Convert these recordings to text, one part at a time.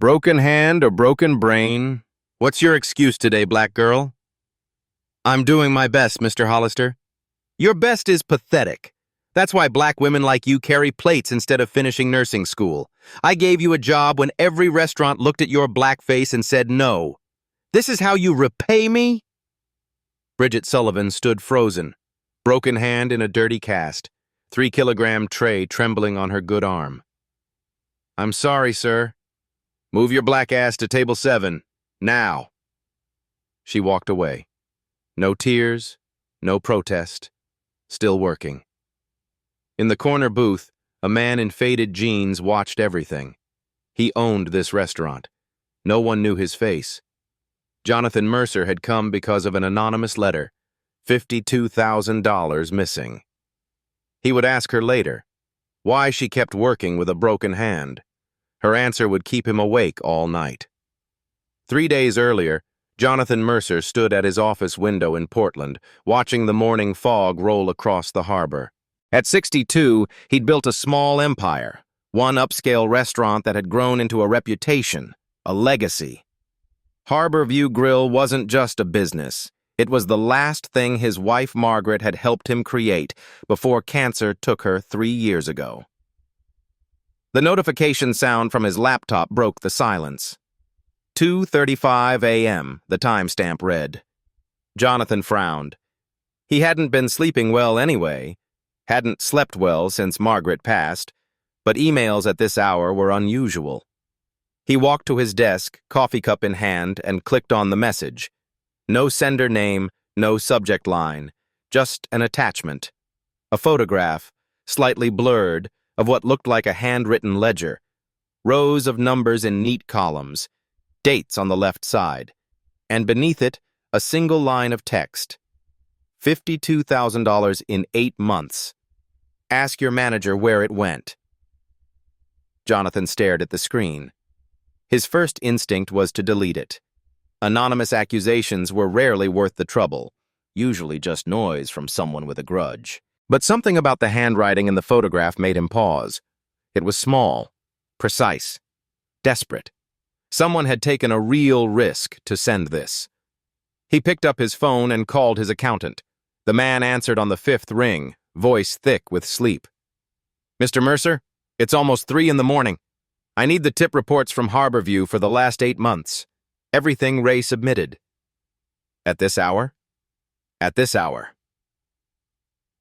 Broken hand or broken brain? What's your excuse today, black girl? I'm doing my best, Mr. Hollister. Your best is pathetic. That's why black women like you carry plates instead of finishing nursing school. I gave you a job when every restaurant looked at your black face and said no. This is how you repay me? Bridget Sullivan stood frozen, broken hand in a dirty cast, 3-kilogram tray trembling on her good arm. I'm sorry, sir. Move your black ass to table 7, now. She walked away. No tears, no protest, still working. In the corner booth, a man in faded jeans watched everything. He owned this restaurant. No one knew his face. Jonathan Mercer had come because of an anonymous letter, $52,000 missing. He would ask her later why she kept working with a broken hand. Her answer would keep him awake all night. 3 days earlier, Jonathan Mercer stood at his office window in Portland, watching the morning fog roll across the harbor. At 62, he'd built a small empire, one upscale restaurant that had grown into a reputation, a legacy. Harborview Grill wasn't just a business. It was the last thing his wife Margaret had helped him create before cancer took her 3 years ago. The notification sound from his laptop broke the silence. 2:35 a.m., the timestamp read. Jonathan frowned. He hadn't been sleeping well anyway, hadn't slept well since Margaret passed, but emails at this hour were unusual. He walked to his desk, coffee cup in hand, and clicked on the message. No sender name, no subject line, just an attachment. A photograph, slightly blurred, of what looked like a handwritten ledger. Rows of numbers in neat columns, dates on the left side, and beneath it, a single line of text. $52,000 in 8 months. Ask your manager where it went. Jonathan stared at the screen. His first instinct was to delete it. Anonymous accusations were rarely worth the trouble, usually just noise from someone with a grudge. But something about the handwriting in the photograph made him pause. It was small, precise, desperate. Someone had taken a real risk to send this. He picked up his phone and called his accountant. The man answered on the 5th ring, voice thick with sleep. Mr. Mercer, it's almost 3 in the morning. I need the tip reports from Harborview for the last 8 months. Everything Ray submitted. At this hour? At this hour.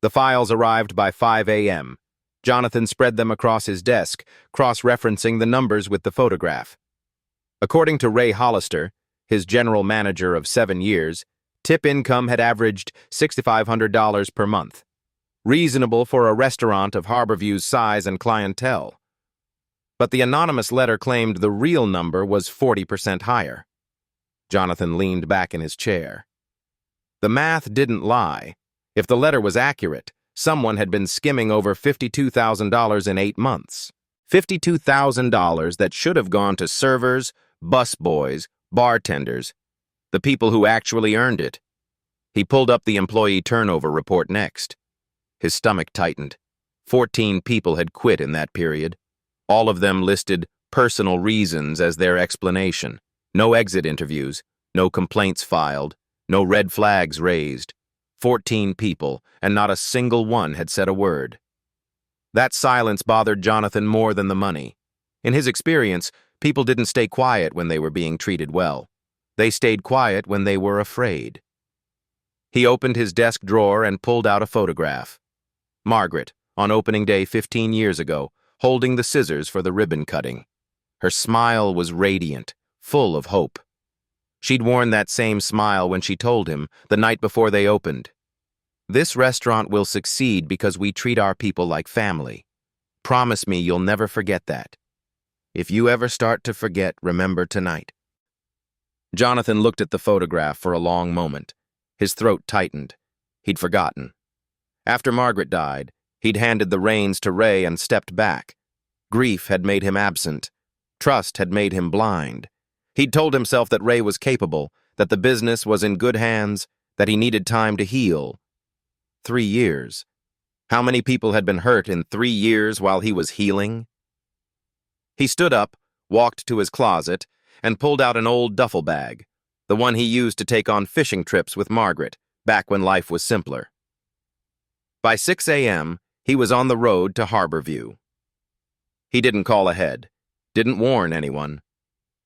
The files arrived by 5 a.m. Jonathan spread them across his desk, cross-referencing the numbers with the photograph. According to Ray Hollister, his general manager of 7 years, tip income had averaged $6,500 per month. Reasonable for a restaurant of Harborview's size and clientele. But the anonymous letter claimed the real number was 40% higher. Jonathan leaned back in his chair. The math didn't lie. If the letter was accurate, someone had been skimming over $52,000 in 8 months. $52,000 that should have gone to servers, busboys, bartenders, the people who actually earned it. He pulled up the employee turnover report next. His stomach tightened. 14 people had quit in that period. All of them listed personal reasons as their explanation. No exit interviews, no complaints filed, no red flags raised. 14 people, and not a single one had said a word. That silence bothered Jonathan more than the money. In his experience, people didn't stay quiet when they were being treated well. They stayed quiet when they were afraid. He opened his desk drawer and pulled out a photograph. Margaret, on opening day 15 years ago, holding the scissors for the ribbon cutting. Her smile was radiant, full of hope. She'd worn that same smile when she told him, the night before they opened, "This restaurant will succeed because we treat our people like family. Promise me you'll never forget that. If you ever start to forget, remember tonight." Jonathan looked at the photograph for a long moment. His throat tightened. He'd forgotten. After Margaret died, he'd handed the reins to Ray and stepped back. Grief had made him absent. Trust had made him blind. He'd told himself that Ray was capable, that the business was in good hands, that he needed time to heal. 3 years. How many people had been hurt in 3 years while he was healing? He stood up, walked to his closet, and pulled out an old duffel bag, the one he used to take on fishing trips with Margaret, back when life was simpler. By 6 a.m., he was on the road to Harborview. He didn't call ahead, didn't warn anyone.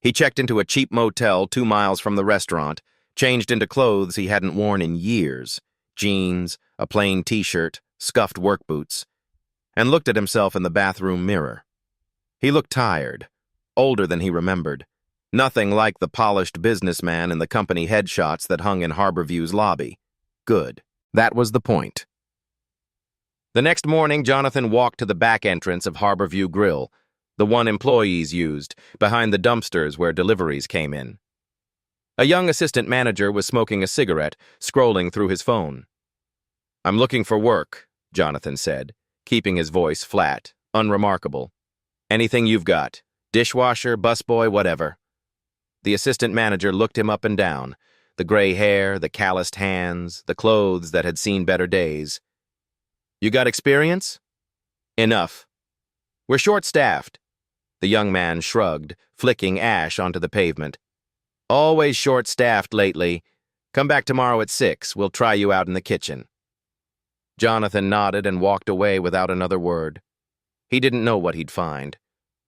He checked into a cheap motel 2 miles from the restaurant, changed into clothes he hadn't worn in years, jeans, a plain t-shirt, scuffed work boots, and looked at himself in the bathroom mirror. He looked tired, older than he remembered, nothing like the polished businessman in the company headshots that hung in Harborview's lobby. Good. That was the point. The next morning, Jonathan walked to the back entrance of Harborview Grill, the one employees used, behind the dumpsters where deliveries came in. A young assistant manager was smoking a cigarette, scrolling through his phone. "I'm looking for work," Jonathan said, keeping his voice flat, unremarkable. "Anything you've got. Dishwasher, busboy, whatever." The assistant manager looked him up and down, the gray hair, the calloused hands, the clothes that had seen better days. "You got experience?" "Enough." "We're short-staffed." The young man shrugged, flicking ash onto the pavement. "Always short-staffed lately. Come back tomorrow at 6. We'll try you out in the kitchen." Jonathan nodded and walked away without another word. He didn't know what he'd find,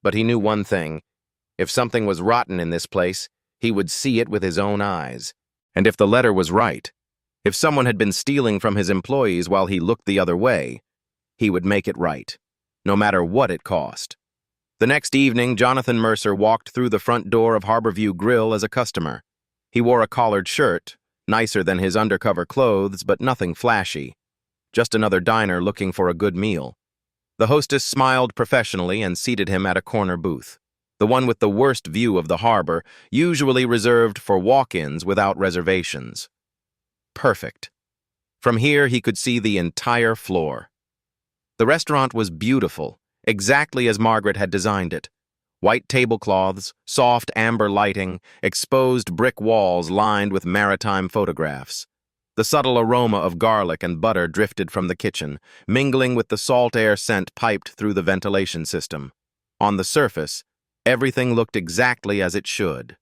but he knew one thing. If something was rotten in this place, he would see it with his own eyes. And if the letter was right, if someone had been stealing from his employees while he looked the other way, he would make it right, no matter what it cost. The next evening, Jonathan Mercer walked through the front door of Harborview Grill as a customer. He wore a collared shirt, nicer than his undercover clothes, but nothing flashy. Just another diner looking for a good meal. The hostess smiled professionally and seated him at a corner booth, the one with the worst view of the harbor, usually reserved for walk-ins without reservations. Perfect. From here, he could see the entire floor. The restaurant was beautiful, exactly as Margaret had designed it. White tablecloths, soft amber lighting, exposed brick walls lined with maritime photographs. The subtle aroma of garlic and butter drifted from the kitchen, mingling with the salt air scent piped through the ventilation system. On the surface, everything looked exactly as it should.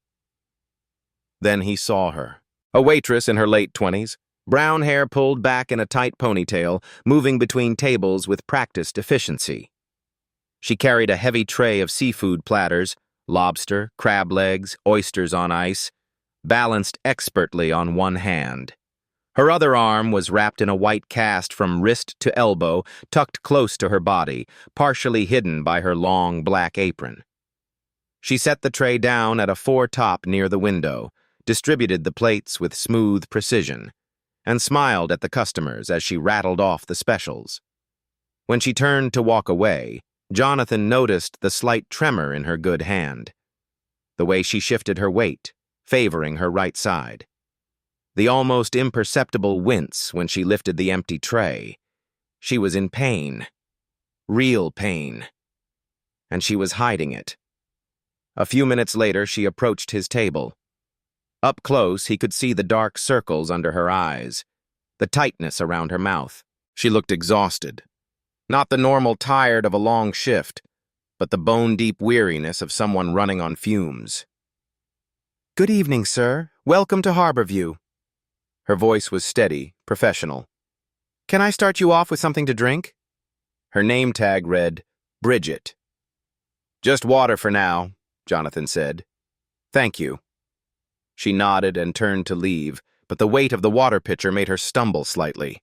Then he saw her. A waitress in her late 20s, brown hair pulled back in a tight ponytail, moving between tables with practiced efficiency. She carried a heavy tray of seafood platters, lobster, crab legs, oysters on ice, balanced expertly on one hand. Her other arm was wrapped in a white cast from wrist to elbow, tucked close to her body, partially hidden by her long black apron. She set the tray down at a four-top near the window, distributed the plates with smooth precision, and smiled at the customers as she rattled off the specials. When she turned to walk away, Jonathan noticed the slight tremor in her good hand, the way she shifted her weight, favoring her right side. The almost imperceptible wince when she lifted the empty tray. She was in pain. Real pain. And she was hiding it. A few minutes later, she approached his table. Up close, he could see the dark circles under her eyes, the tightness around her mouth. She looked exhausted. Not the normal tired of a long shift, but the bone-deep weariness of someone running on fumes. "Good evening, sir. Welcome to Harborview." Her voice was steady, professional. "Can I start you off with something to drink?" Her name tag read, Bridget. "Just water for now," Jonathan said. "Thank you." She nodded and turned to leave, but the weight of the water pitcher made her stumble slightly.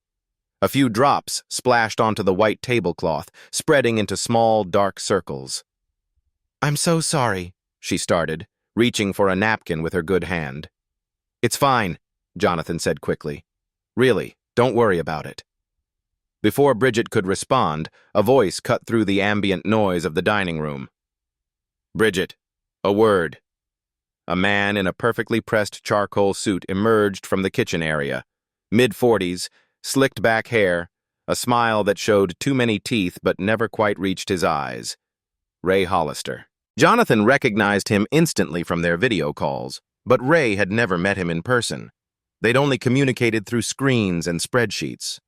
A few drops splashed onto the white tablecloth, spreading into small, dark circles. "I'm so sorry," she started, reaching for a napkin with her good hand. "It's fine," Jonathan said quickly. "Really, don't worry about it." Before Bridget could respond, a voice cut through the ambient noise of the dining room. "Bridget, a word." A man in a perfectly pressed charcoal suit emerged from the kitchen area. Mid-40s, slicked back hair, a smile that showed too many teeth but never quite reached his eyes. Ray Hollister. Jonathan recognized him instantly from their video calls, but Ray had never met him in person. They'd only communicated through screens and spreadsheets.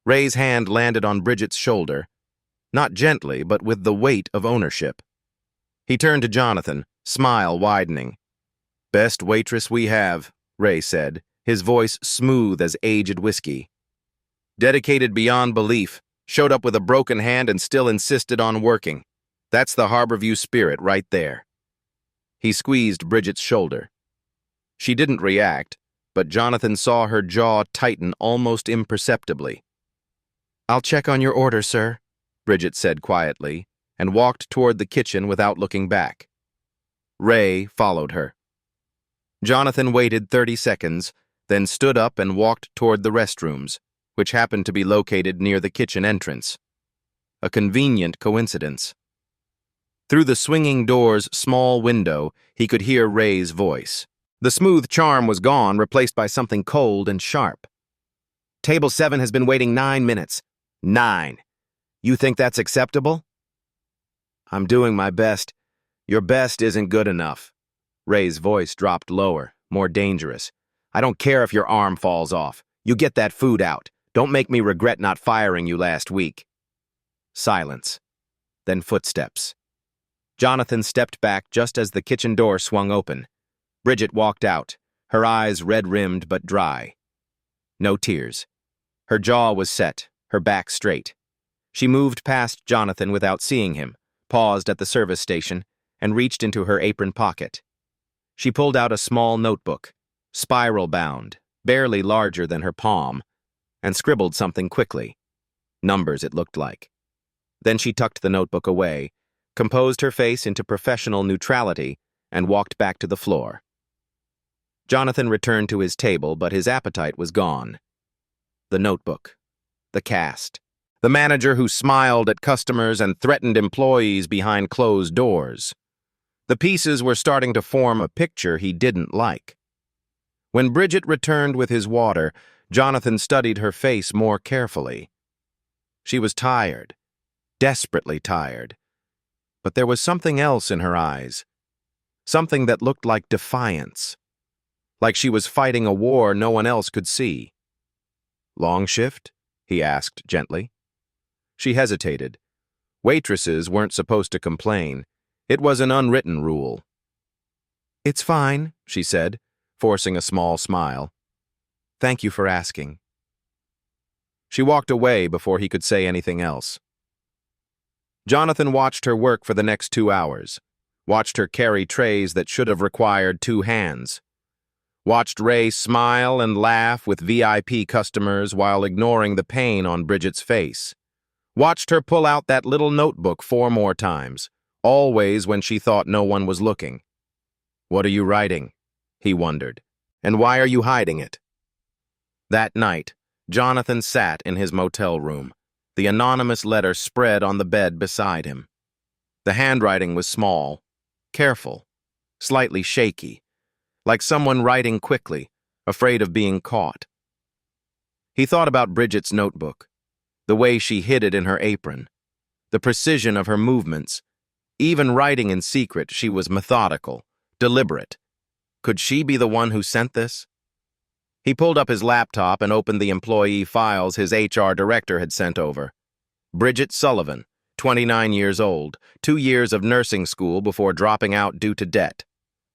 Ray's hand landed on Bridget's shoulder, not gently, but with the weight of ownership. He turned to Jonathan, smile widening. "Best waitress we have," Ray said, his voice smooth as aged whiskey. "Dedicated beyond belief, showed up with a broken hand and still insisted on working. That's the Harborview spirit right there." He squeezed Bridget's shoulder. She didn't react, but Jonathan saw her jaw tighten almost imperceptibly. "I'll check on your order, sir," Bridget said quietly, and walked toward the kitchen without looking back. Ray followed her. Jonathan waited 30 seconds, then stood up and walked toward the restrooms, which happened to be located near the kitchen entrance. A convenient coincidence. Through the swinging door's small window, he could hear Ray's voice. The smooth charm was gone, replaced by something cold and sharp. "Table 7 has been waiting 9 minutes. 9. You think that's acceptable?" "I'm doing my best. Your best isn't good enough." Ray's voice dropped lower, more dangerous. "I don't care if your arm falls off. You get that food out. Don't make me regret not firing you last week." Silence. Then footsteps. Jonathan stepped back just as the kitchen door swung open. Bridget walked out, her eyes red-rimmed but dry. No tears. Her jaw was set, her back straight. She moved past Jonathan without seeing him, paused at the service station, and reached into her apron pocket. She pulled out a small notebook, spiral-bound, barely larger than her palm, and scribbled something quickly. Numbers, it looked like. Then she tucked the notebook away, composed her face into professional neutrality, and walked back to the floor. Jonathan returned to his table, but his appetite was gone. The notebook. The cast. The manager who smiled at customers and threatened employees behind closed doors. The pieces were starting to form a picture he didn't like. When Bridget returned with his water, Jonathan studied her face more carefully. She was tired, desperately tired. But there was something else in her eyes. Something that looked like defiance. Like she was fighting a war no one else could see. "Long shift?" he asked gently. She hesitated. Waitresses weren't supposed to complain. It was an unwritten rule. "It's fine," she said, forcing a small smile. "Thank you for asking." She walked away before he could say anything else. Jonathan watched her work for the next 2 hours, watched her carry trays that should have required 2 hands, watched Ray smile and laugh with VIP customers while ignoring the pain on Bridget's face, watched her pull out that little notebook 4 more times, always when she thought no one was looking. "What are you writing?" he wondered. "And why are you hiding it?" That night, Jonathan sat in his motel room, the anonymous letter spread on the bed beside him. The handwriting was small, careful, slightly shaky, like someone writing quickly, afraid of being caught. He thought about Bridget's notebook, the way she hid it in her apron, the precision of her movements. Even writing in secret, she was methodical, deliberate. Could she be the one who sent this? He pulled up his laptop and opened the employee files his HR director had sent over. Bridget Sullivan, 29 years old, 2 years of nursing school before dropping out due to debt.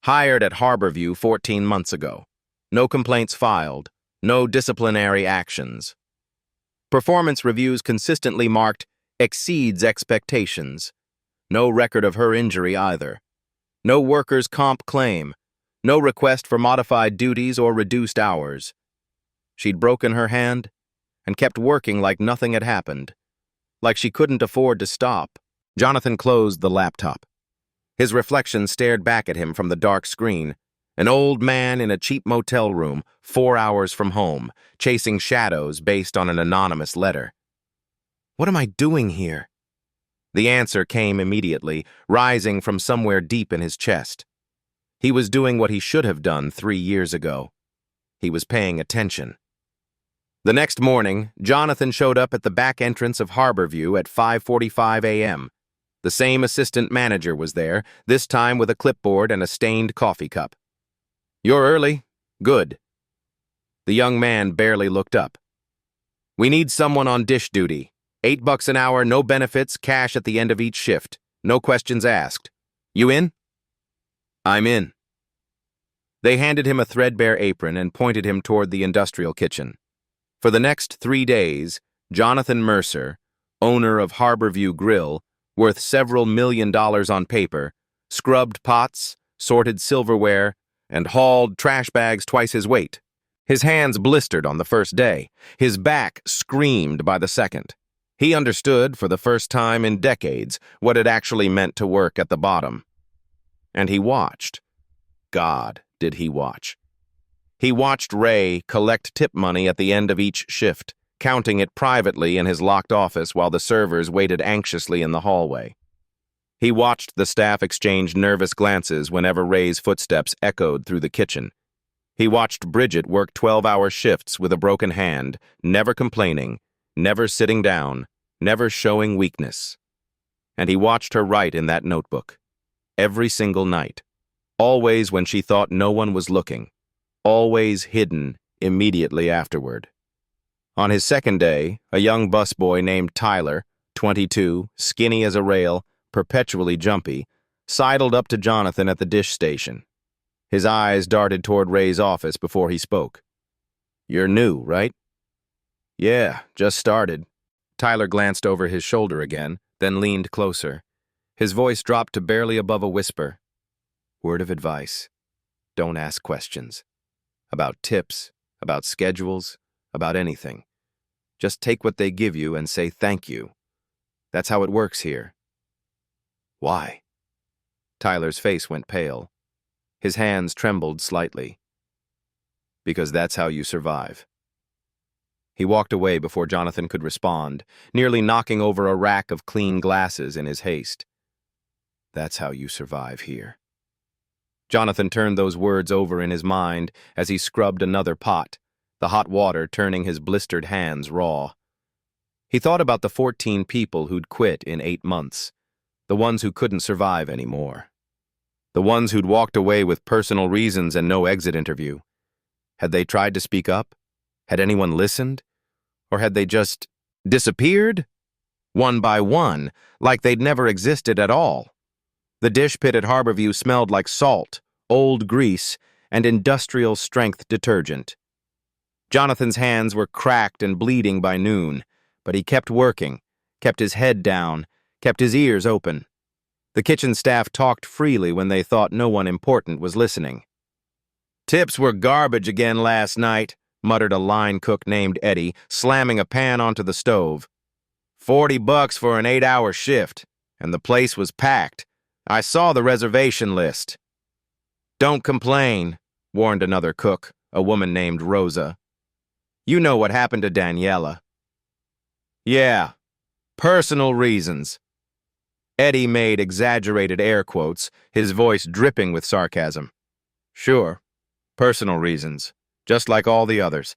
Hired at Harborview 14 months ago. No complaints filed. No disciplinary actions. Performance reviews consistently marked exceeds expectations. No record of her injury either. No workers' comp claim. No request for modified duties or reduced hours. She'd broken her hand and kept working like nothing had happened. Like she couldn't afford to stop. Jonathan closed the laptop. His reflection stared back at him from the dark screen. An old man in a cheap motel room, 4 hours from home, chasing shadows based on an anonymous letter. What am I doing here? The answer came immediately, rising from somewhere deep in his chest. He was doing what he should have done 3 years ago. He was paying attention. The next morning, Jonathan showed up at the back entrance of Harborview at 5:45 a.m. The same assistant manager was there, this time with a clipboard and a stained coffee cup. "You're early. Good." The young man barely looked up. "We need someone on dish duty. $8 an hour, no benefits, cash at the end of each shift. No questions asked. You in? I'm in. They handed him a threadbare apron and pointed him toward the industrial kitchen. For the next 3 days, Jonathan Mercer, owner of Harborview Grill, worth several $1 million on paper, scrubbed pots, sorted silverware, and hauled trash bags twice his weight. His hands blistered on the first day. His back screamed by the second. He understood, for the first time in decades, what it actually meant to work at the bottom. And he watched. God, did he watch. He watched Ray collect tip money at the end of each shift, counting it privately in his locked office while the servers waited anxiously in the hallway. He watched the staff exchange nervous glances whenever Ray's footsteps echoed through the kitchen. He watched Bridget work 12-hour shifts with a broken hand, never complaining, never sitting down, never showing weakness. And he watched her write in that notebook. Every single night. Always when she thought no one was looking. Always hidden immediately afterward. On his second day, a young busboy named Tyler, 22, skinny as a rail, perpetually jumpy, sidled up to Jonathan at the dish station. His eyes darted toward Ray's office before he spoke. "You're new, right?" "Yeah, just started." Tyler glanced over his shoulder again, then leaned closer. His voice dropped to barely above a whisper. "Word of advice. Don't ask questions. About tips, about schedules, about anything. Just take what they give you and say thank you. That's how it works here." "Why?" Tyler's face went pale. His hands trembled slightly. "Because that's how you survive." He walked away before Jonathan could respond, nearly knocking over a rack of clean glasses in his haste. "That's how you survive here." Jonathan turned those words over in his mind as he scrubbed another pot, the hot water turning his blistered hands raw. He thought about the 14 people who'd quit in 8 months, the ones who couldn't survive anymore. The ones who'd walked away with personal reasons and no exit interview. Had they tried to speak up? Had anyone listened? Or had they just disappeared? One by one, like they'd never existed at all. The dish pit at Harborview smelled like salt, old grease, and industrial-strength detergent. Jonathan's hands were cracked and bleeding by noon, but he kept working, kept his head down, kept his ears open. The kitchen staff talked freely when they thought no one important was listening. "Tips were garbage again last night," muttered a line cook named Eddie, slamming a pan onto the stove. $40 for an 8-hour shift, and the place was packed. I saw the reservation list." "Don't complain," warned another cook, a woman named Rosa. "You know what happened to Daniela." "Yeah, personal reasons." Eddie made exaggerated air quotes, his voice dripping with sarcasm. "Sure, personal reasons, just like all the others."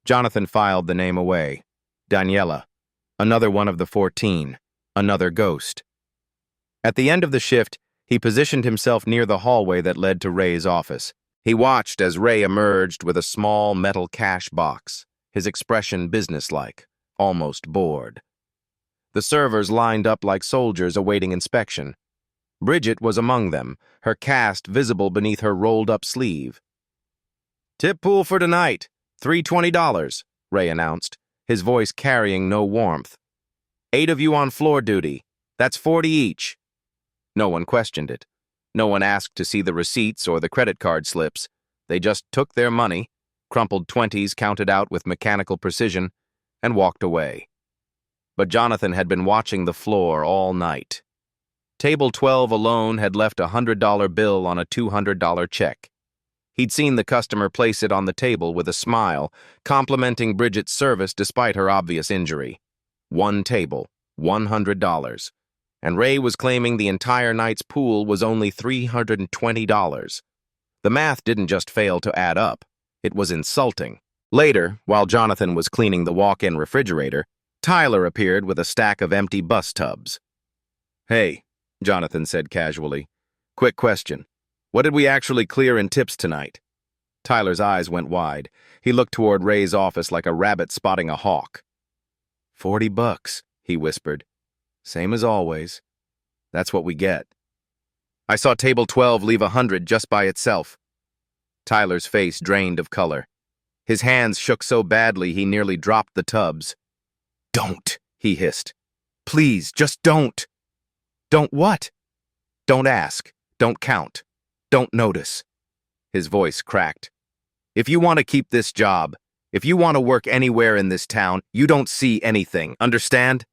Jonathan filed the name away. Daniela, another one of the 14, another ghost. At the end of the shift, he positioned himself near the hallway that led to Ray's office. He watched as Ray emerged with a small metal cash box, his expression businesslike, almost bored. The servers lined up like soldiers awaiting inspection. Bridget was among them, her cast visible beneath her rolled-up sleeve. "Tip pool for tonight, $320, Ray announced, his voice carrying no warmth. 8 of you on floor duty. That's 40 each. No one questioned it. No one asked to see the receipts or the credit card slips. They just took their money, crumpled 20s counted out with mechanical precision, and walked away. But Jonathan had been watching the floor all night. Table 12 alone had left a $100 bill on a $200 check. He'd seen the customer place it on the table with a smile, complimenting Bridget's service despite her obvious injury. One table, $100. And Ray was claiming the entire night's pool was only $320. The math didn't just fail to add up. It was insulting. Later, while Jonathan was cleaning the walk-in refrigerator, Tyler appeared with a stack of empty bus tubs. "Hey," Jonathan said casually. "Quick question. What did we actually clear in tips tonight?" Tyler's eyes went wide. He looked toward Ray's office like a rabbit spotting a hawk. $40, he whispered. "Same as always. That's what we get." I saw table 12 leave 100 just by itself. Tyler's face drained of color. His hands shook so badly he nearly dropped the tubs. Don't, he hissed. Please, just don't. Don't what? Don't ask. Don't count. Don't notice. His voice cracked. If you want to keep this job, if you want to work anywhere in this town, you don't see anything, understand?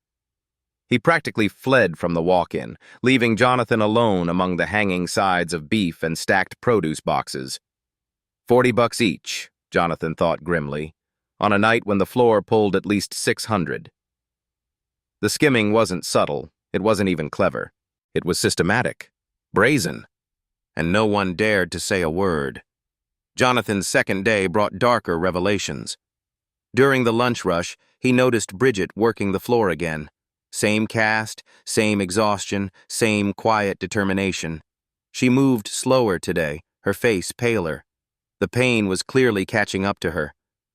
He practically fled from the walk-in, leaving Jonathan alone among the hanging sides of beef and stacked produce boxes. $40 each, Jonathan thought grimly, on a night when the floor pulled at least 600. The skimming wasn't subtle, it wasn't even clever. It was systematic, brazen, and no one dared to say a word. Jonathan's second day brought darker revelations. During the lunch rush, he noticed Bridget working the floor again. Same cast, same exhaustion, same quiet determination. She moved slower today, her face paler. The pain was clearly catching up to her,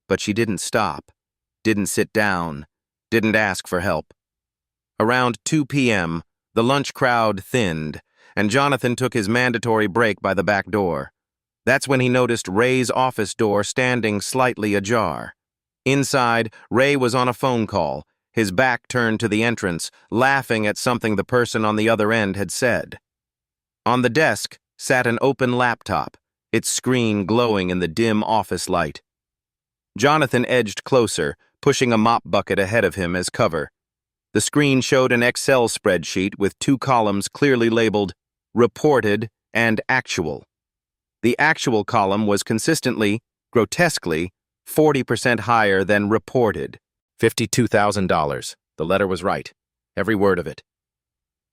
but she didn't stop, didn't sit down, didn't ask for help. Around 2 p.m., the lunch crowd thinned, and Jonathan took his mandatory break by the back door. That's when he noticed Ray's office door standing slightly ajar. Inside, Ray was on a phone call, his back turned to the entrance, laughing at something the person on the other end had said. On the desk sat an open laptop, its screen glowing in the dim office light. Jonathan edged closer, pushing a mop bucket ahead of him as cover. The screen showed an Excel spreadsheet with 2 columns clearly labeled Reported and Actual. The actual column was consistently, grotesquely, 40% higher than reported. $52,000. The letter was right. Every word of it.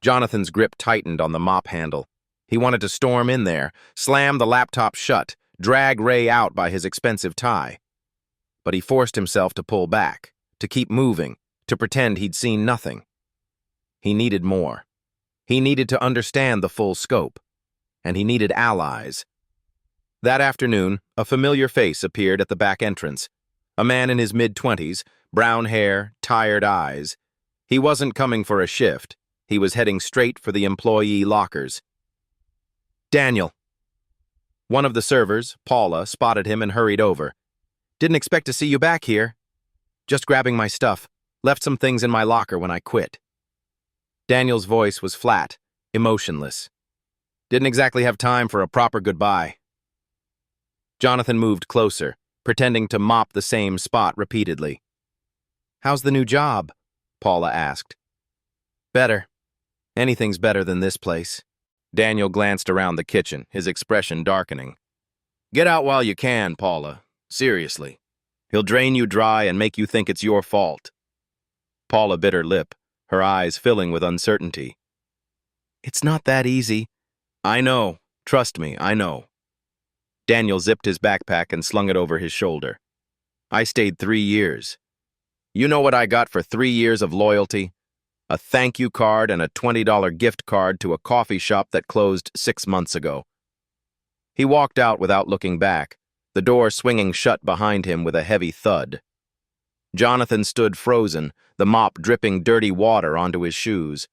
Jonathan's grip tightened on the mop handle. He wanted to storm in there, slam the laptop shut, drag Ray out by his expensive tie. But he forced himself to pull back, to keep moving, to pretend he'd seen nothing. He needed more. He needed to understand the full scope. And he needed allies. That afternoon, a familiar face appeared at the back entrance. A man in his mid-20s, brown hair, tired eyes. He wasn't coming for a shift. He was heading straight for the employee lockers. Daniel. One of the servers, Paula, spotted him and hurried over. Didn't expect to see you back here. Just grabbing my stuff. Left some things in my locker when I quit. Daniel's voice was flat, emotionless. Didn't exactly have time for a proper goodbye. Jonathan moved closer, pretending to mop the same spot repeatedly. How's the new job? Paula asked. Better. Anything's better than this place. Daniel glanced around the kitchen, his expression darkening. Get out while you can, Paula. Seriously. He'll drain you dry and make you think it's your fault. Paula bit her lip, her eyes filling with uncertainty. It's not that easy. I know. Trust me, I know. Daniel zipped his backpack and slung it over his shoulder. I stayed 3 years. You know what I got for 3 years of loyalty? A thank you card and a $20 gift card to a coffee shop that closed 6 months ago. He walked out without looking back, the door swinging shut behind him with a heavy thud. Jonathan stood frozen, the mop dripping dirty water onto his shoes.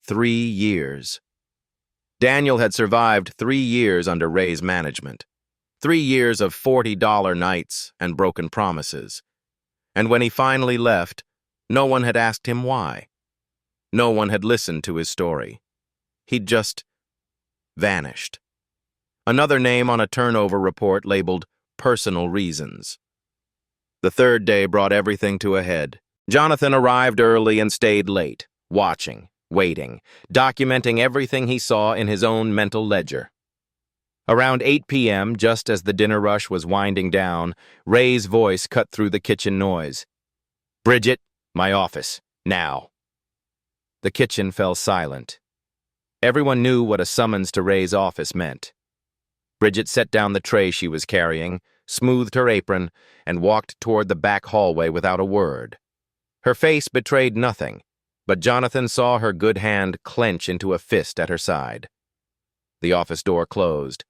3 years. Daniel had survived 3 years under Ray's management. 3 years of $40 nights and broken promises. And when he finally left, no one had asked him why. No one had listened to his story. He'd just vanished. Another name on a turnover report labeled personal reasons. The third day brought everything to a head. Jonathan arrived early and stayed late, watching, waiting, documenting everything he saw in his own mental ledger. Around 8 p.m., just as the dinner rush was winding down, Ray's voice cut through the kitchen noise. Bridget, my office, now. The kitchen fell silent. Everyone knew what a summons to Ray's office meant. Bridget set down the tray she was carrying, smoothed her apron, and walked toward the back hallway without a word. Her face betrayed nothing, but Jonathan saw her good hand clench into a fist at her side. The office door closed,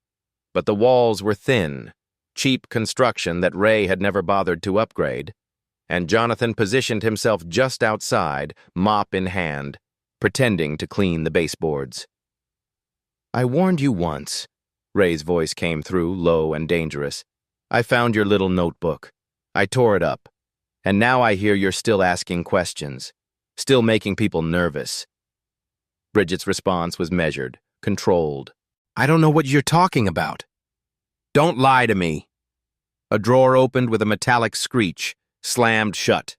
but the walls were thin, cheap construction that Ray had never bothered to upgrade, and Jonathan positioned himself just outside, mop in hand, pretending to clean the baseboards. I warned you once. Ray's voice came through, low and dangerous. I found your little notebook. I tore it up. And now I hear you're still asking questions, still making people nervous. Bridget's response was measured, controlled. I don't know what you're talking about. Don't lie to me. A drawer opened with a metallic screech, slammed shut.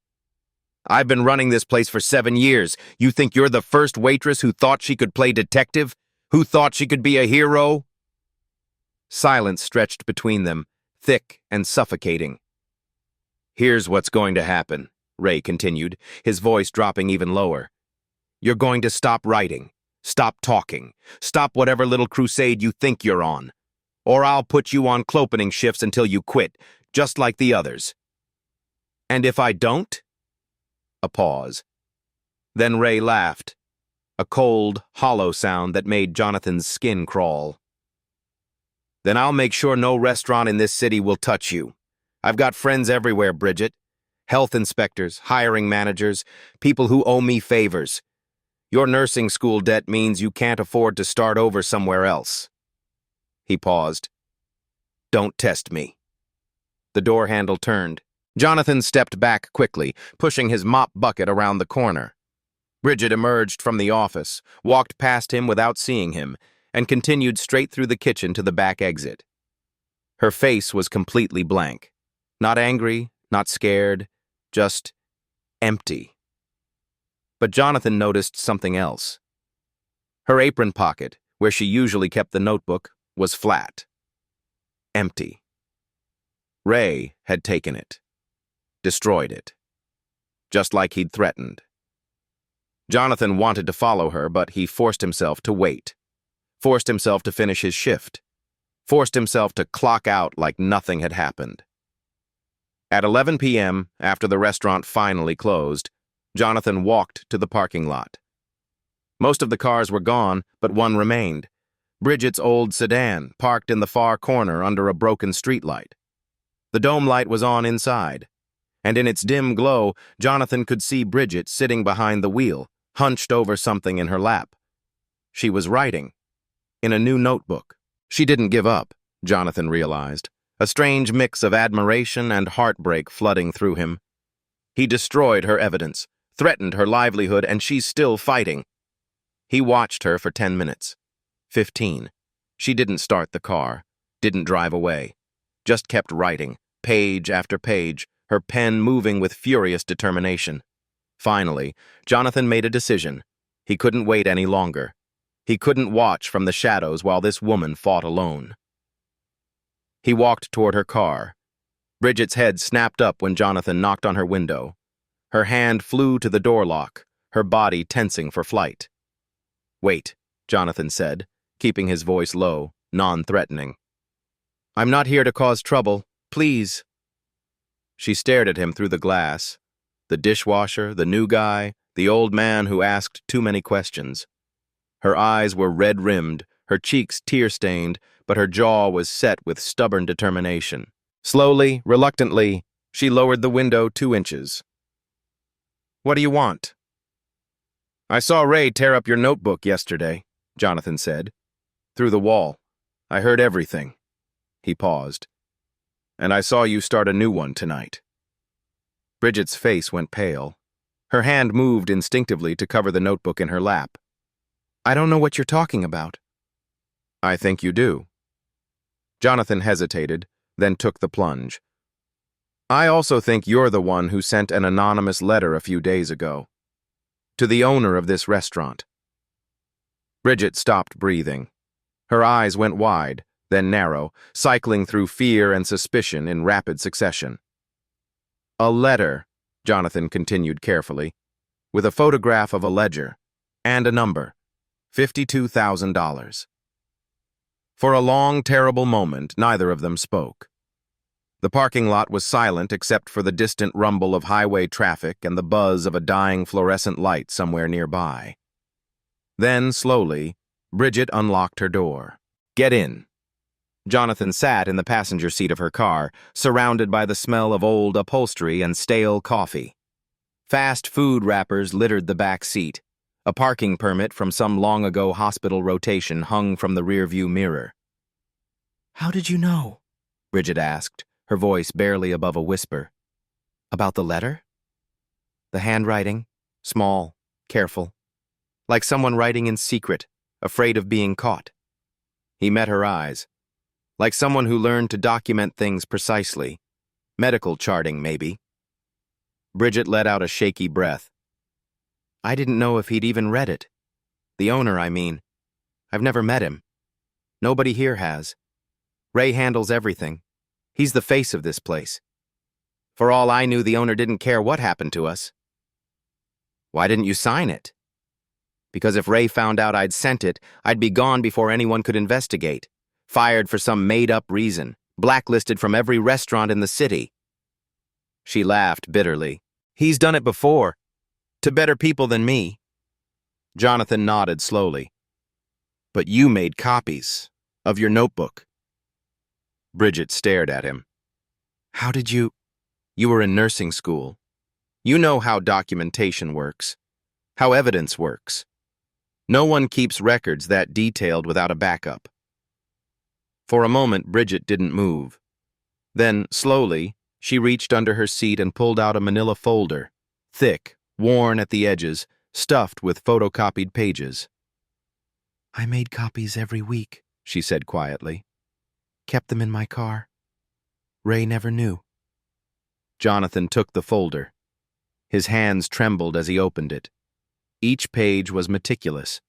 I've been running this place for 7 years. You think you're the first waitress who thought she could play detective? Who thought she could be a hero? Silence stretched between them, thick and suffocating. Here's what's going to happen, Ray continued, his voice dropping even lower. You're going to stop writing, stop talking, stop whatever little crusade you think you're on. Or I'll put you on clopening shifts until you quit, just like the others. And if I don't? A pause. Then Ray laughed, a cold, hollow sound that made Jonathan's skin crawl. Then I'll make sure no restaurant in this city will touch you. I've got friends everywhere, Bridget. Health inspectors, hiring managers, people who owe me favors. Your nursing school debt means you can't afford to start over somewhere else. He paused. Don't test me. The door handle turned. Jonathan stepped back quickly, pushing his mop bucket around the corner. Bridget emerged from the office, walked past him without seeing him, and continued straight through the kitchen to the back exit. Her face was completely blank. Not angry, not scared, just empty. But Jonathan noticed something else. Her apron pocket, where she usually kept the notebook, was flat. Empty. Ray had taken it. Destroyed it. Just like he'd threatened. Jonathan wanted to follow her, but he forced himself to wait. Forced himself to finish his shift. Forced himself to clock out like nothing had happened. At 11 p.m., after the restaurant finally closed, Jonathan walked to the parking lot. Most of the cars were gone, but one remained. Bridget's old sedan, parked in the far corner under a broken streetlight. The dome light was on inside, and in its dim glow, Jonathan could see Bridget sitting behind the wheel, hunched over something in her lap. She was writing, in a new notebook. She didn't give up, Jonathan realized, a strange mix of admiration and heartbreak flooding through him. He destroyed her evidence, threatened her livelihood, and she's still fighting. He watched her for 10 minutes. 15. She didn't start the car, didn't drive away, just kept writing, page after page, her pen moving with furious determination. Finally, Jonathan made a decision. He couldn't wait any longer. He couldn't watch from the shadows while this woman fought alone. He walked toward her car. Bridget's head snapped up when Jonathan knocked on her window. Her hand flew to the door lock, her body tensing for flight. Wait, Jonathan said, keeping his voice low, non-threatening. I'm not here to cause trouble, please. She stared at him through the glass. The dishwasher, the new guy, the old man who asked too many questions. Her eyes were red-rimmed, her cheeks tear-stained, but her jaw was set with stubborn determination. Slowly, reluctantly, she lowered the window 2 inches. What do you want? I saw Ray tear up your notebook yesterday, Jonathan said. Through the wall. I heard everything. He paused. And I saw you start a new one tonight. Bridget's face went pale. Her hand moved instinctively to cover the notebook in her lap. I don't know what you're talking about. I think you do. Jonathan hesitated, then took the plunge. I also think you're the one who sent an anonymous letter a few days ago. To the owner of this restaurant. Bridget stopped breathing. Her eyes went wide, then narrow, cycling through fear and suspicion in rapid succession. A letter, Jonathan continued carefully, with a photograph of a ledger, and a number, $52,000. For a long, terrible moment, neither of them spoke. The parking lot was silent except for the distant rumble of highway traffic and the buzz of a dying fluorescent light somewhere nearby. Then, slowly, Bridget unlocked her door. Get in. Jonathan sat in the passenger seat of her car, surrounded by the smell of old upholstery and stale coffee. Fast food wrappers littered the back seat. A parking permit from some long-ago hospital rotation hung from the rearview mirror. "How did you know?" Bridget asked, her voice barely above a whisper. "About the letter?" The handwriting, small, careful, like someone writing in secret, afraid of being caught. He met her eyes, like someone who learned to document things precisely. Medical charting, maybe. Bridget let out a shaky breath. "I didn't know if he'd even read it. The owner, I mean. I've never met him. Nobody here has. Ray handles everything. He's the face of this place. For all I knew, the owner didn't care what happened to us." "Why didn't you sign it?" "Because if Ray found out I'd sent it, I'd be gone before anyone could investigate. Fired for some made-up reason. Blacklisted from every restaurant in the city." She laughed bitterly. "He's done it before. To better people than me." Jonathan nodded slowly. "But you made copies of your notebook." Bridget stared at him. "How did you... You were in nursing school. You know how documentation works, how evidence works. No one keeps records that detailed without a backup." For a moment, Bridget didn't move. Then, slowly, she reached under her seat and pulled out a manila folder, thick, worn at the edges, stuffed with photocopied pages. "I made copies every week," she said quietly. "Kept them in my car. Ray never knew." Jonathan took the folder. His hands trembled as he opened it. Each page was meticulous.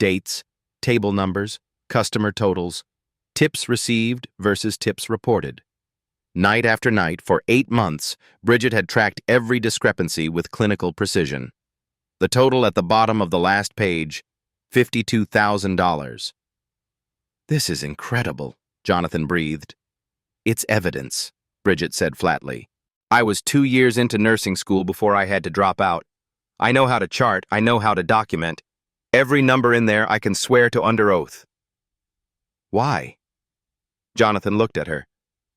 Dates, table numbers, customer totals, tips received versus tips reported. Night after night, for 8 months, Bridget had tracked every discrepancy with clinical precision. The total at the bottom of the last page, $52,000. "This is incredible," Jonathan breathed. "It's evidence," Bridget said flatly. "I was 2 years into nursing school before I had to drop out. I know how to chart, I know how to document. Every number in there I can swear to under oath." "Why?" Jonathan looked at her,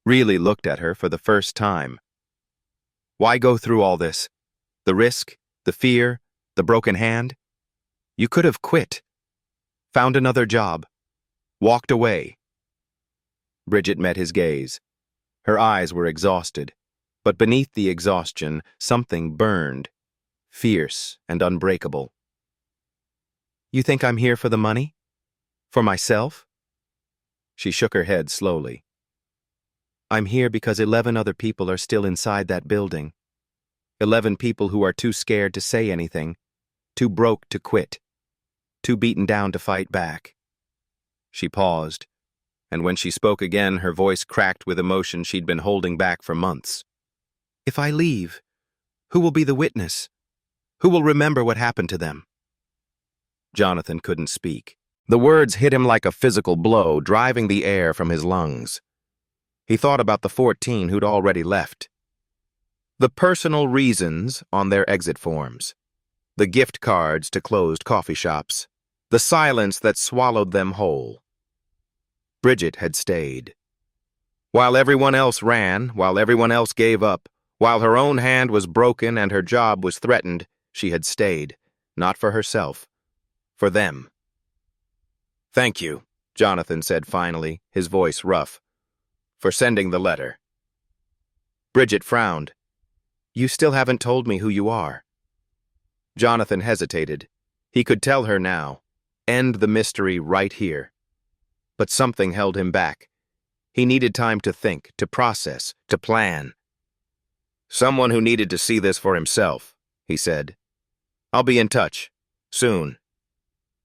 really looked at her for the first time. "Why go through all this? The risk, the fear, the broken hand? You could have quit, found another job, walked away." Bridget met his gaze. Her eyes were exhausted, but beneath the exhaustion, something burned, fierce and unbreakable. "You think I'm here for the money? For myself?" She shook her head slowly. "I'm here because 11 other people are still inside that building. 11 people who are too scared to say anything, too broke to quit, too beaten down to fight back." She paused, and when she spoke again, her voice cracked with emotion she'd been holding back for months. "If I leave, who will be the witness? Who will remember what happened to them?" Jonathan couldn't speak. The words hit him like a physical blow, driving the air from his lungs. He thought about the 14 who'd already left. The personal reasons on their exit forms. The gift cards to closed coffee shops. The silence that swallowed them whole. Bridget had stayed. While everyone else ran, while everyone else gave up, while her own hand was broken and her job was threatened, she had stayed, not for herself, for them. "Thank you," Jonathan said finally, his voice rough, "for sending the letter." Bridget frowned. "You still haven't told me who you are." Jonathan hesitated. He could tell her now, end the mystery right here. But something held him back. He needed time to think, to process, to plan. "Someone who needed to see this for himself," he said. "I'll be in touch. Soon."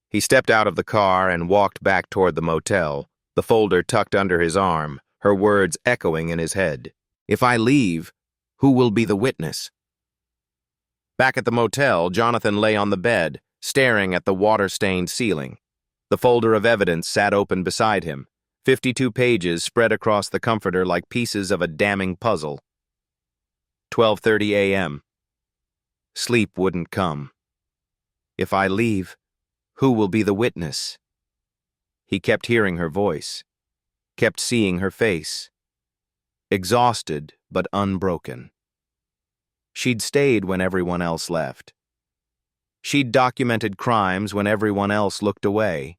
He stepped out of the car and walked back toward the motel, the folder tucked under his arm, her words echoing in his head. "If I leave, who will be the witness?" Back at the motel, Jonathan lay on the bed, staring at the water-stained ceiling. The folder of evidence sat open beside him, 52 pages spread across the comforter like pieces of a damning puzzle. 12:30 a.m. Sleep wouldn't come. "If I leave, who will be the witness?" He kept hearing her voice, kept seeing her face. Exhausted but unbroken. She'd stayed when everyone else left. She'd documented crimes when everyone else looked away.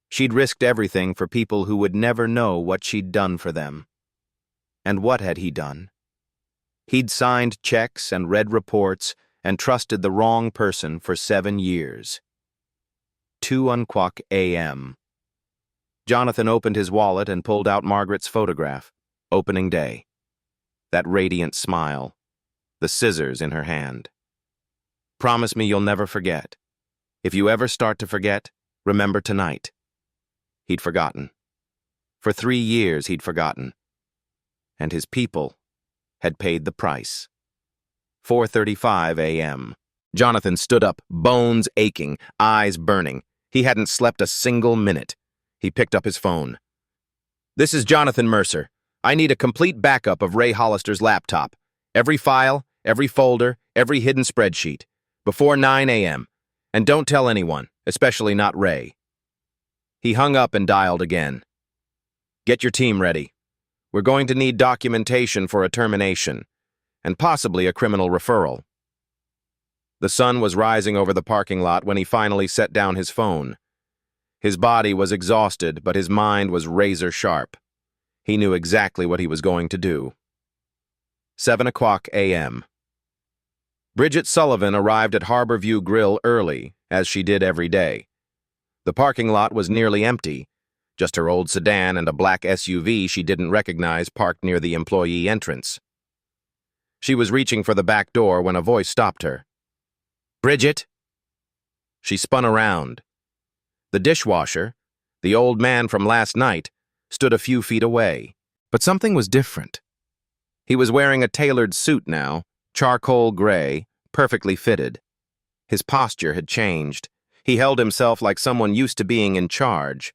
She'd risked everything for people who would never know what she'd done for them. And what had he done? He'd signed checks and read reports and trusted the wrong person for 7 years. 2:00 a.m. Jonathan opened his wallet and pulled out Margaret's photograph. Opening day. That radiant smile. The scissors in her hand. Promise me you'll never forget. If you ever start to forget, remember tonight. He'd forgotten. For 3 years he'd forgotten. And his people had paid the price. 4:35 a.m. Jonathan stood up, bones aching, eyes burning. He hadn't slept a single minute. He picked up his phone. "This is Jonathan Mercer. I need a complete backup of Ray Hollister's laptop. Every file, every folder, every hidden spreadsheet. Before 9 a.m. And don't tell anyone, especially not Ray." He hung up and dialed again. "Get your team ready. We're going to need documentation for a termination, and possibly a criminal referral." The sun was rising over the parking lot when he finally set down his phone. His body was exhausted, but his mind was razor sharp. He knew exactly what he was going to do. 7:00 a.m. Bridget Sullivan arrived at Harborview Grill early, as she did every day. The parking lot was nearly empty, just her old sedan and a black SUV she didn't recognize parked near the employee entrance. She was reaching for the back door when a voice stopped her. "Bridget?" She spun around. The dishwasher, the old man from last night, stood a few feet away. But something was different. He was wearing a tailored suit now, charcoal gray, perfectly fitted. His posture had changed. He held himself like someone used to being in charge.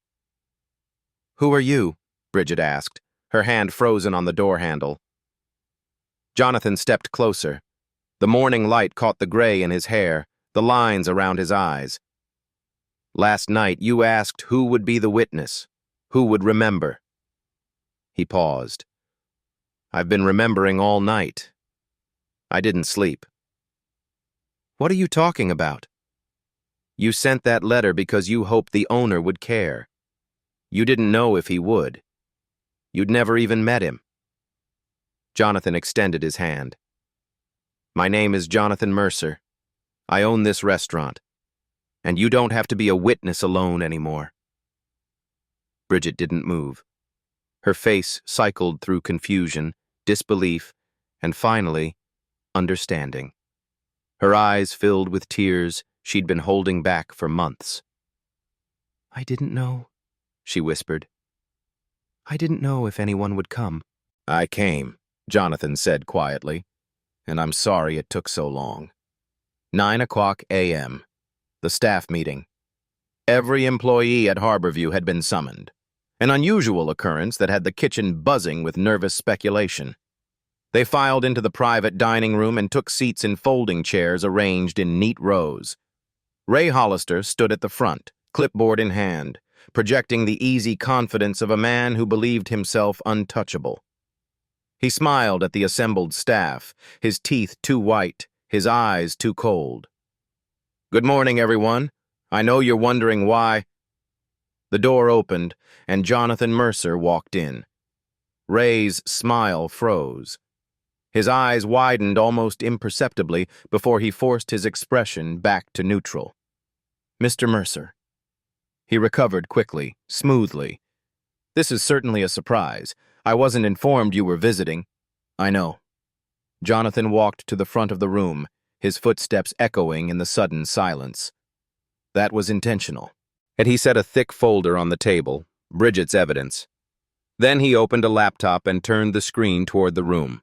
"Who are you?" Bridget asked, her hand frozen on the door handle. Jonathan stepped closer. The morning light caught the gray in his hair, the lines around his eyes. "Last night you asked who would be the witness, who would remember." He paused. "I've been remembering all night. I didn't sleep." "What are you talking about?" "You sent that letter because you hoped the owner would care. You didn't know if he would. You'd never even met him." Jonathan extended his hand. "My name is Jonathan Mercer. I own this restaurant. And you don't have to be a witness alone anymore." Bridget didn't move. Her face cycled through confusion, disbelief, and finally, understanding. Her eyes filled with tears she'd been holding back for months. "I didn't know," she whispered. "I didn't know if anyone would come." "I came," Jonathan said quietly, "and I'm sorry it took so long." 9:00 a.m. The staff meeting. Every employee at Harborview had been summoned, an unusual occurrence that had the kitchen buzzing with nervous speculation. They filed into the private dining room and took seats in folding chairs arranged in neat rows. Ray Hollister stood at the front, clipboard in hand, projecting the easy confidence of a man who believed himself untouchable. He smiled at the assembled staff, his teeth too white, his eyes too cold. "Good morning, everyone. I know you're wondering why." The door opened, and Jonathan Mercer walked in. Ray's smile froze. His eyes widened almost imperceptibly before he forced his expression back to neutral. "Mr. Mercer." He recovered quickly, smoothly. "This is certainly a surprise. I wasn't informed you were visiting." "I know." Jonathan walked to the front of the room, his footsteps echoing in the sudden silence. "That was intentional." And he set a thick folder on the table, Bridget's evidence. Then he opened a laptop and turned the screen toward the room.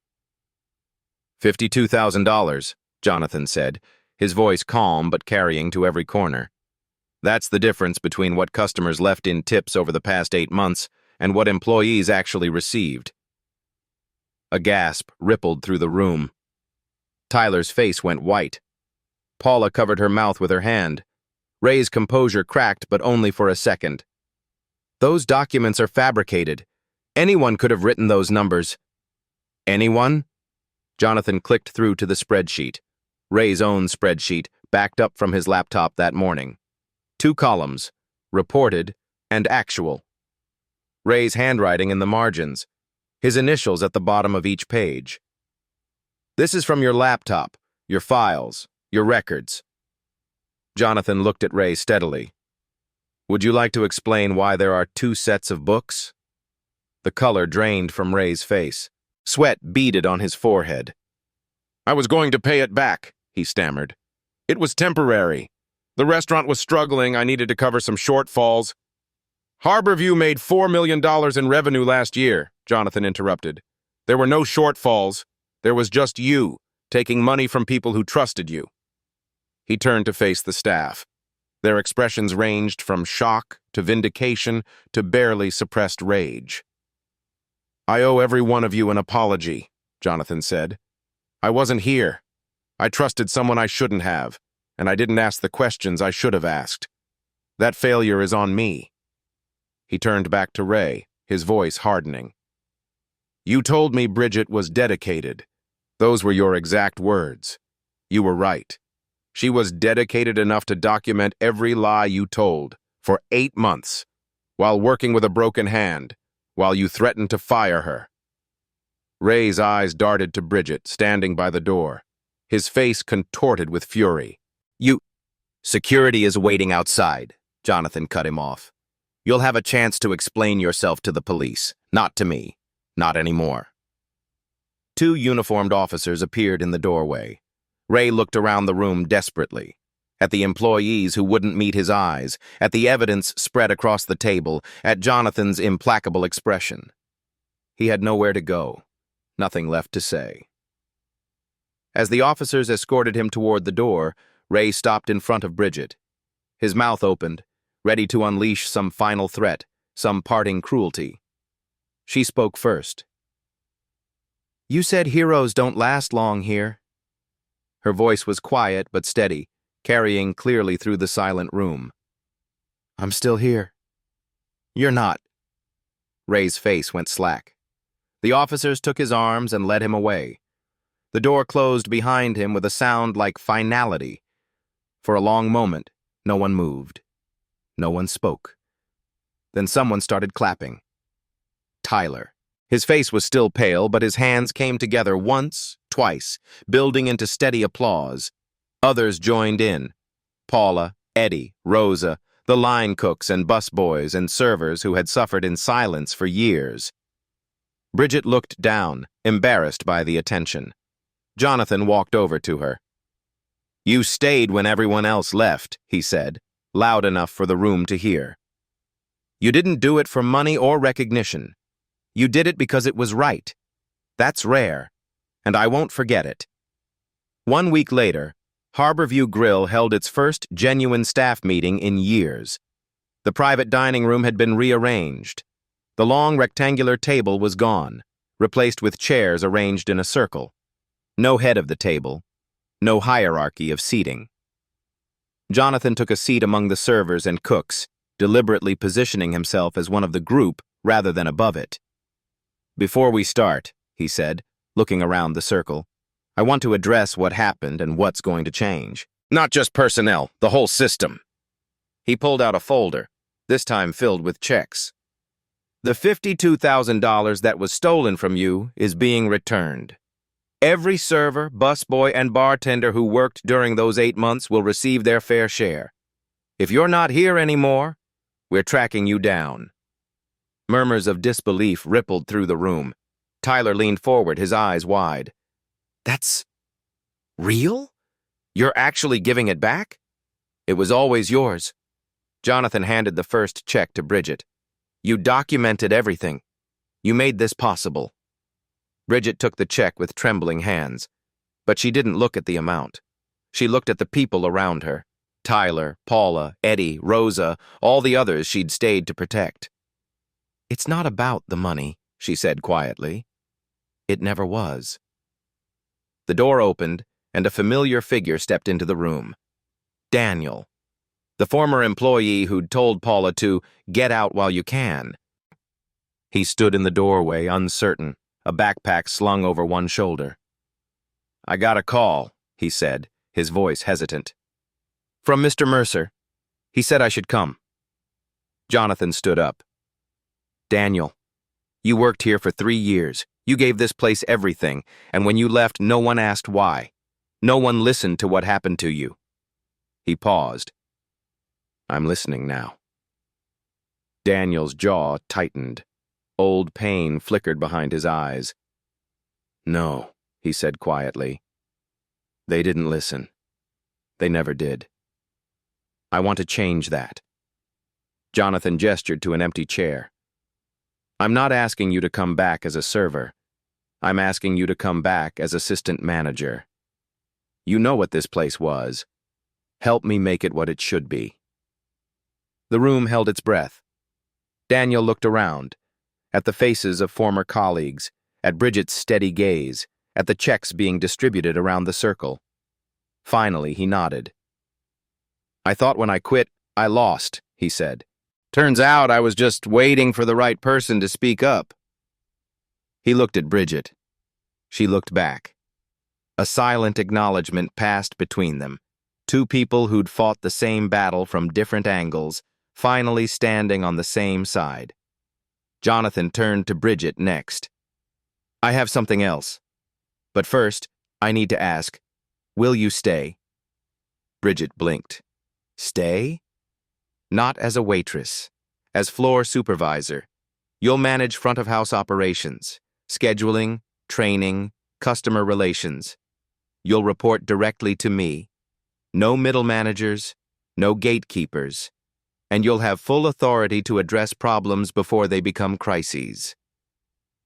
$52,000, Jonathan said, his voice calm but carrying to every corner. "That's the difference between what customers left in tips over the past 8 months and what employees actually received." A gasp rippled through the room. Tyler's face went white. Paula covered her mouth with her hand. Ray's composure cracked, but only for a second. "Those documents are fabricated. Anyone could have written those numbers." "Anyone?" Jonathan clicked through to the spreadsheet. Ray's own spreadsheet, backed up from his laptop that morning. 2 columns, reported and actual. Ray's handwriting in the margins, his initials at the bottom of each page. This is from your laptop, your files, your records. Jonathan looked at Ray steadily. Would you like to explain why there are 2 sets of books? The color drained from Ray's face. Sweat beaded on his forehead. I was going to pay it back, he stammered. It was temporary. The restaurant was struggling. I needed to cover some shortfalls. Harborview made $4 million in revenue last year, Jonathan interrupted. There were no shortfalls. There was just you, taking money from people who trusted you. He turned to face the staff. Their expressions ranged from shock to vindication to barely suppressed rage. I owe every one of you an apology, Jonathan said. I wasn't here. I trusted someone I shouldn't have, and I didn't ask the questions I should have asked. That failure is on me. He turned back to Ray, his voice hardening. You told me Bridget was dedicated. Those were your exact words. You were right. She was dedicated enough to document every lie you told for 8 months, while working with a broken hand, while you threatened to fire her. Ray's eyes darted to Bridget, standing by the door, his face contorted with fury. Security is waiting outside, Jonathan cut him off. You'll have a chance to explain yourself to the police, not to me. Not anymore. 2 uniformed officers appeared in the doorway. Ray looked around the room desperately, at the employees who wouldn't meet his eyes, at the evidence spread across the table, at Jonathan's implacable expression. He had nowhere to go, nothing left to say. As the officers escorted him toward the door, Ray stopped in front of Bridget. His mouth opened, ready to unleash some final threat, some parting cruelty. She spoke first. You said heroes don't last long here. Her voice was quiet but steady, carrying clearly through the silent room. I'm still here. You're not. Ray's face went slack. The officers took his arms and led him away. The door closed behind him with a sound like finality. For a long moment, no one moved. No one spoke. Then someone started clapping. Tyler. His face was still pale, but his hands came together once, twice, building into steady applause. Others joined in. Paula, Eddie, Rosa, the line cooks and busboys and servers who had suffered in silence for years. Bridget looked down, embarrassed by the attention. Jonathan walked over to her. You stayed when everyone else left, he said, loud enough for the room to hear. You didn't do it for money or recognition. You did it because it was right. That's rare, and I won't forget it. 1 week later, Harborview Grill held its first genuine staff meeting in years. The private dining room had been rearranged. The long rectangular table was gone, replaced with chairs arranged in a circle. No head of the table, no hierarchy of seating. Jonathan took a seat among the servers and cooks, deliberately positioning himself as one of the group rather than above it. Before we start, he said, looking around the circle, I want to address what happened and what's going to change. Not just personnel, the whole system. He pulled out a folder, this time filled with checks. The $52,000 that was stolen from you is being returned. Every server, busboy, and bartender who worked during those 8 months will receive their fair share. If you're not here anymore, we're tracking you down. Murmurs of disbelief rippled through the room. Tyler leaned forward, his eyes wide. That's real? You're actually giving it back? It was always yours. Jonathan handed the first check to Bridget. You documented everything. You made this possible. Bridget took the check with trembling hands, but she didn't look at the amount. She looked at the people around her. Tyler, Paula, Eddie, Rosa, all the others she'd stayed to protect. It's not about the money, she said quietly. It never was. The door opened, and a familiar figure stepped into the room. Daniel, the former employee who'd told Paula to get out while you can. He stood in the doorway, uncertain, a backpack slung over one shoulder. I got a call, he said, his voice hesitant. From Mr. Mercer. He said I should come. Jonathan stood up. Daniel, you worked here for 3 years. You gave this place everything, and when you left, no one asked why. No one listened to what happened to you. He paused. I'm listening now. Daniel's jaw tightened. Old pain flickered behind his eyes. No, he said quietly. They didn't listen. They never did. I want to change that. Jonathan gestured to an empty chair. I'm not asking you to come back as a server. I'm asking you to come back as assistant manager. You know what this place was. Help me make it what it should be. The room held its breath. Daniel looked around, at the faces of former colleagues, at Bridget's steady gaze, at the checks being distributed around the circle. Finally, he nodded. I thought when I quit, I lost, he said. Turns out I was just waiting for the right person to speak up. He looked at Bridget. She looked back. A silent acknowledgement passed between them. Two people who'd fought the same battle from different angles, finally standing on the same side. Jonathan turned to Bridget next. I have something else. But first, I need to ask, will you stay? Bridget blinked. Stay? Not as a waitress. As floor supervisor. You'll manage front-of-house operations, scheduling, training, customer relations. You'll report directly to me. No middle managers, no gatekeepers. And you'll have full authority to address problems before they become crises.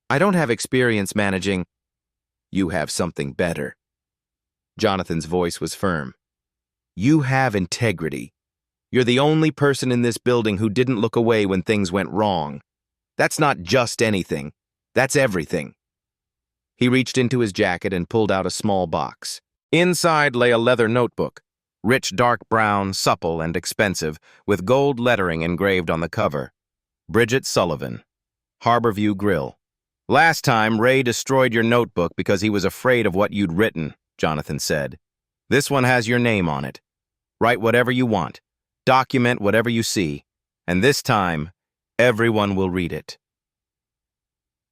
I don't have experience managing. You have something better. Jonathan's voice was firm. You have integrity. You're the only person in this building who didn't look away when things went wrong. That's not just anything. That's everything. He reached into his jacket and pulled out a small box. Inside lay a leather notebook, rich dark brown, supple and expensive, with gold lettering engraved on the cover. Bridget Sullivan, Harborview Grill. Last time, Ray destroyed your notebook because he was afraid of what you'd written, Jonathan said. This one has your name on it. Write whatever you want. Document whatever you see. And this time, everyone will read it.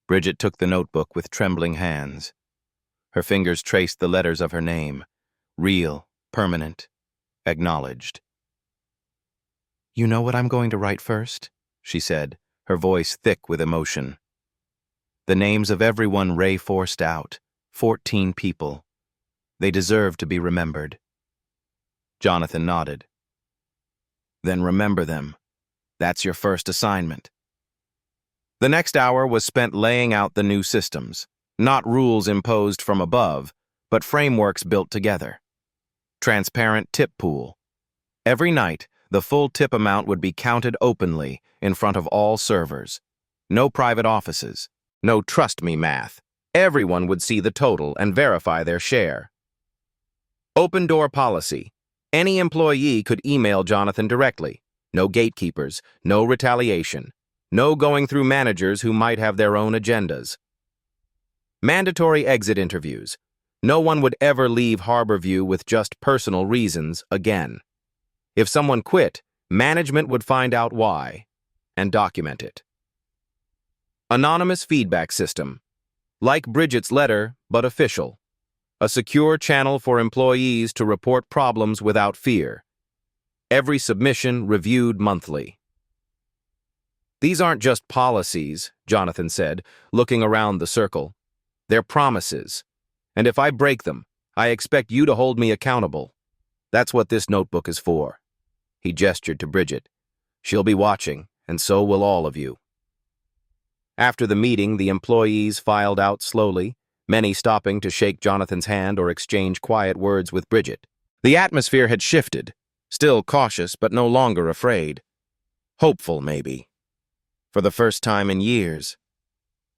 Bridget took the notebook with trembling hands. Her fingers traced the letters of her name. Real, permanent, acknowledged. You know what I'm going to write first? She said, her voice thick with emotion. The names of everyone Ray forced out, 14 people. They deserve to be remembered. Jonathan nodded. Then remember them. That's your first assignment. The next hour was spent laying out the new systems, not rules imposed from above, but frameworks built together. Transparent tip pool. Every night, the full tip amount would be counted openly in front of all servers. No private offices. No trust me math. Everyone would see the total and verify their share. Open door policy. Any employee could email Jonathan directly. No gatekeepers, no retaliation. No going through managers who might have their own agendas. Mandatory exit interviews. No one would ever leave Harborview with just personal reasons again. If someone quit, management would find out why and document it. Anonymous feedback system. Like Bridget's letter, but official. A secure channel for employees to report problems without fear. Every submission reviewed monthly. These aren't just policies, Jonathan said, looking around the circle. They're promises. And if I break them, I expect you to hold me accountable. That's what this notebook is for. He gestured to Bridget. She'll be watching, and so will all of you. After the meeting, the employees filed out slowly, many stopping to shake Jonathan's hand or exchange quiet words with Bridget. The atmosphere had shifted, still cautious but no longer afraid. Hopeful, maybe. For the first time in years.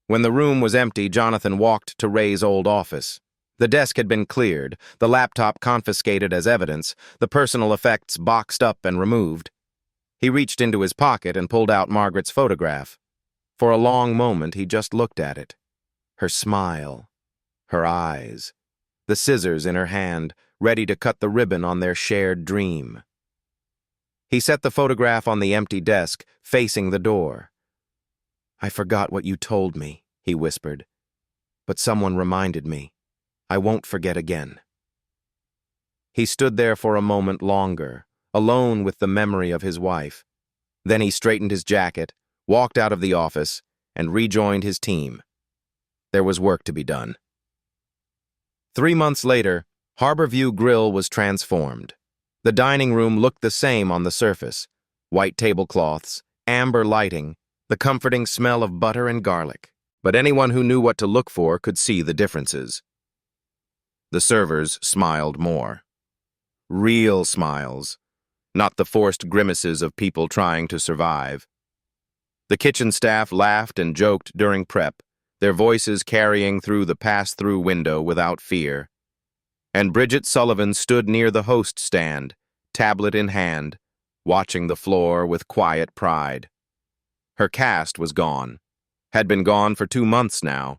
When the room was empty, Jonathan walked to Ray's old office. The desk had been cleared, the laptop confiscated as evidence, the personal effects boxed up and removed. He reached into his pocket and pulled out Margaret's photograph. For a long moment, he just looked at it. Her smile, her eyes, the scissors in her hand, ready to cut the ribbon on their shared dream. He set the photograph on the empty desk, facing the door. "I forgot what you told me," he whispered. "But someone reminded me. I won't forget again." He stood there for a moment longer, alone with the memory of his wife. Then he straightened his jacket, walked out of the office, and rejoined his team. There was work to be done. 3 months later, Harborview Grill was transformed. The dining room looked the same on the surface: white tablecloths, amber lighting, the comforting smell of butter and garlic. But anyone who knew what to look for could see the differences. The servers smiled more. Real smiles, not the forced grimaces of people trying to survive. The kitchen staff laughed and joked during prep, their voices carrying through the pass-through window without fear. And Bridget Sullivan stood near the host stand, tablet in hand, watching the floor with quiet pride. Her cast was gone, had been gone for 2 months now.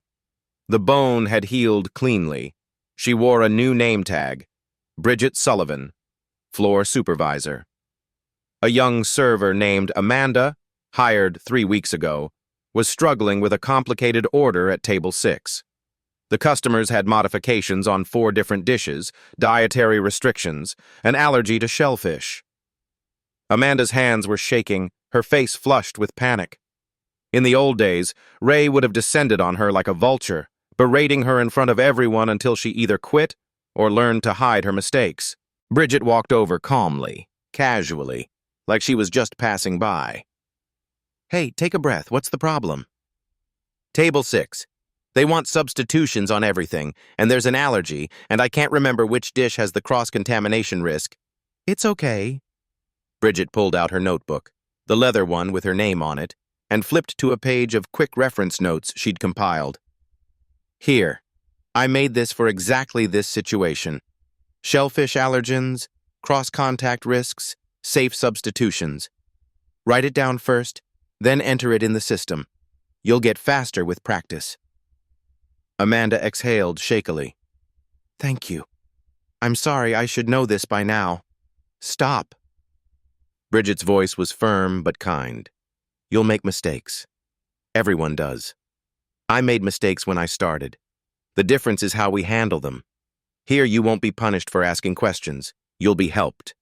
The bone had healed cleanly. She wore a new name tag: Bridget Sullivan, floor supervisor. A young server named Amanda, hired 3 weeks ago, was struggling with a complicated order at table 6. The customers had modifications on 4 different dishes, dietary restrictions, an allergy to shellfish. Amanda's hands were shaking, her face flushed with panic. In the old days, Ray would have descended on her like a vulture, berating her in front of everyone until she either quit or learned to hide her mistakes. Bridget walked over calmly, casually, like she was just passing by. "Hey, take a breath. What's the problem?" "Table 6. They want substitutions on everything, and there's an allergy, and I can't remember which dish has the cross-contamination risk." "It's okay." Bridget pulled out her notebook, the leather one with her name on it, and flipped to a page of quick reference notes she'd compiled. "Here, I made this for exactly this situation. Shellfish allergens, cross-contact risks, safe substitutions. Write it down first, then enter it in the system. You'll get faster with practice." Amanda exhaled shakily. "Thank you. I'm sorry, I should know this by now. Stop." Bridget's voice was firm but kind. "You'll make mistakes. Everyone does. I made mistakes when I started. The difference is how we handle them. Here you won't be punished for asking questions. You'll be helped."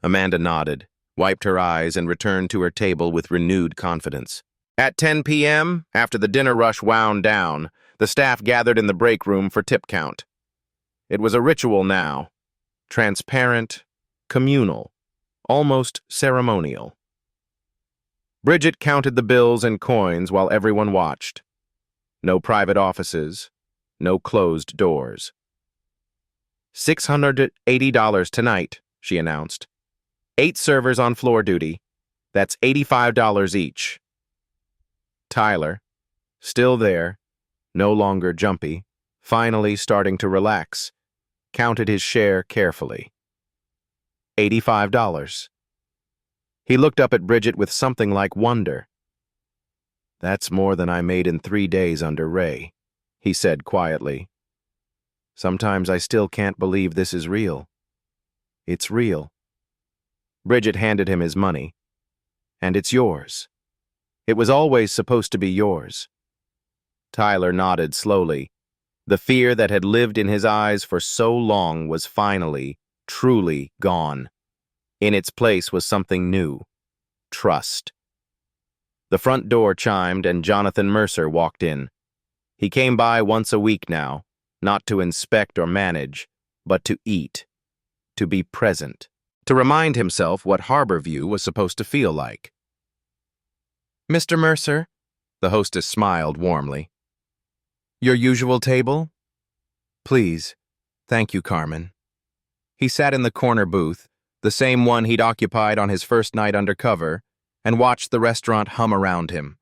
Amanda nodded, wiped her eyes, and returned to her table with renewed confidence. At 10 p.m., after the dinner rush wound down, the staff gathered in the break room for tip count. It was a ritual now, transparent, communal, almost ceremonial. Bridget counted the bills and coins while everyone watched. No private offices, no closed doors. $680 tonight, she announced. 8 servers on floor duty. That's $85 each. Tyler, still there, no longer jumpy, finally starting to relax, counted his share carefully. $85. He looked up at Bridget with something like wonder. "That's more than I made in 3 days under Ray," he said quietly. "Sometimes I still can't believe this is real. It's real." Bridget handed him his money. "And it's yours. It was always supposed to be yours." Tyler nodded slowly. The fear that had lived in his eyes for so long was finally, truly gone. In its place was something new: trust. The front door chimed and Jonathan Mercer walked in. He came by once a week now, not to inspect or manage, but to eat, to be present, to remind himself what Harborview was supposed to feel like. "Mr. Mercer," the hostess smiled warmly. "Your usual table?" "Please. Thank you, Carmen." He sat in the corner booth, the same one he'd occupied on his first night undercover, and watched the restaurant hum around him.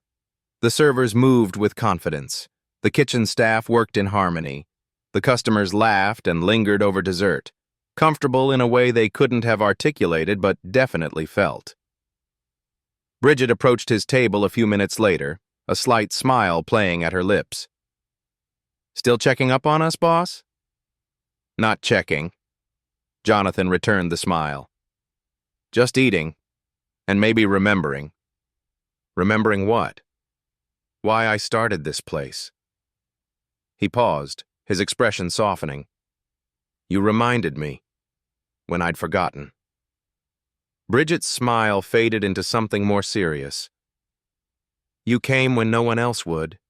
The servers moved with confidence. The kitchen staff worked in harmony. The customers laughed and lingered over dessert, comfortable in a way they couldn't have articulated but definitely felt. Bridget approached his table a few minutes later, a slight smile playing at her lips. "Still checking up on us, boss?" "Not checking." Jonathan returned the smile. Just eating. And maybe remembering. Remembering what? Why I started this place. He paused, his expression softening. You reminded me, when I'd forgotten. Bridget's smile faded into something more serious. You came when no one else would.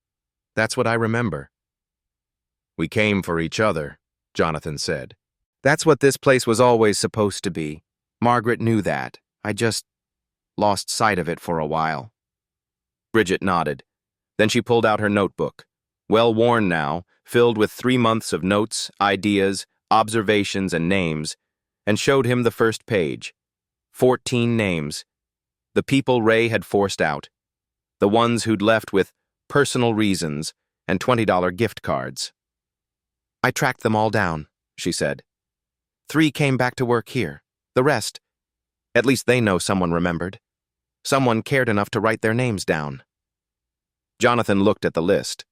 That's what I remember. We came for each other, Jonathan said. That's what this place was always supposed to be. Margaret knew that. I just lost sight of it for a while. Bridget nodded. Then she pulled out her notebook, well worn now, filled with 3 months of notes, ideas, observations, and names, and showed him the first page. 14 names. The people Ray had forced out. The ones who'd left with personal reasons and $20 gift cards. I tracked them all down, she said. 3 came back to work here. The rest, at least they know someone remembered. Someone cared enough to write their names down. Jonathan looked at the list.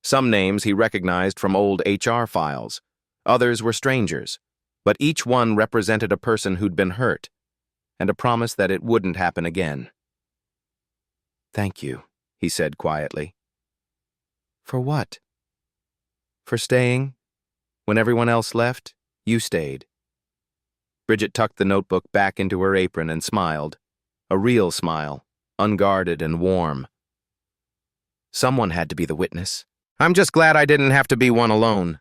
Some names he recognized from old HR files. Others were strangers, but each one represented a person who'd been hurt, and a promise that it wouldn't happen again. Thank you, he said quietly. For what? For staying. When everyone else left, you stayed. Bridget tucked the notebook back into her apron and smiled. A real smile, unguarded and warm. Someone had to be the witness. I'm just glad I didn't have to be one alone.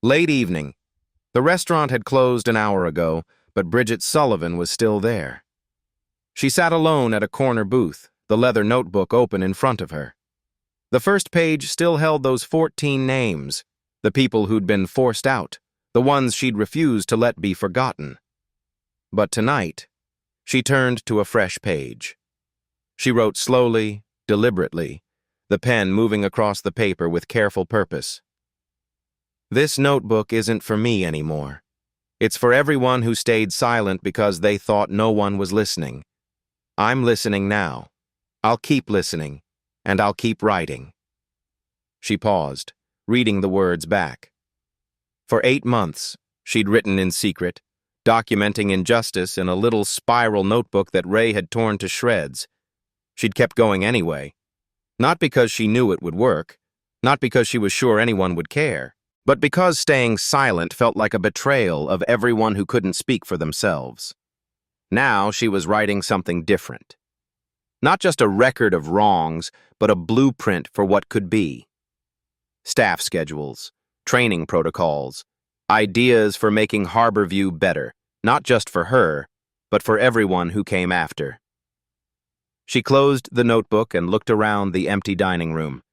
Late evening. The restaurant had closed an hour ago, but Bridget Sullivan was still there. She sat alone at a corner booth, the leather notebook open in front of her. The first page still held those 14 names, the people who'd been forced out, the ones she'd refused to let be forgotten. But tonight, she turned to a fresh page. She wrote slowly, deliberately, the pen moving across the paper with careful purpose. This notebook isn't for me anymore. It's for everyone who stayed silent because they thought no one was listening. I'm listening now. I'll keep listening, and I'll keep writing. She paused, reading the words back. For 8 months, she'd written in secret, documenting injustice in a little spiral notebook that Ray had torn to shreds. She'd kept going anyway. Not because she knew it would work, not because she was sure anyone would care, but because staying silent felt like a betrayal of everyone who couldn't speak for themselves. Now she was writing something different. Not just a record of wrongs, but a blueprint for what could be. Staff schedules, training protocols, ideas for making Harborview better, not just for her, but for everyone who came after. She closed the notebook and looked around the empty dining room.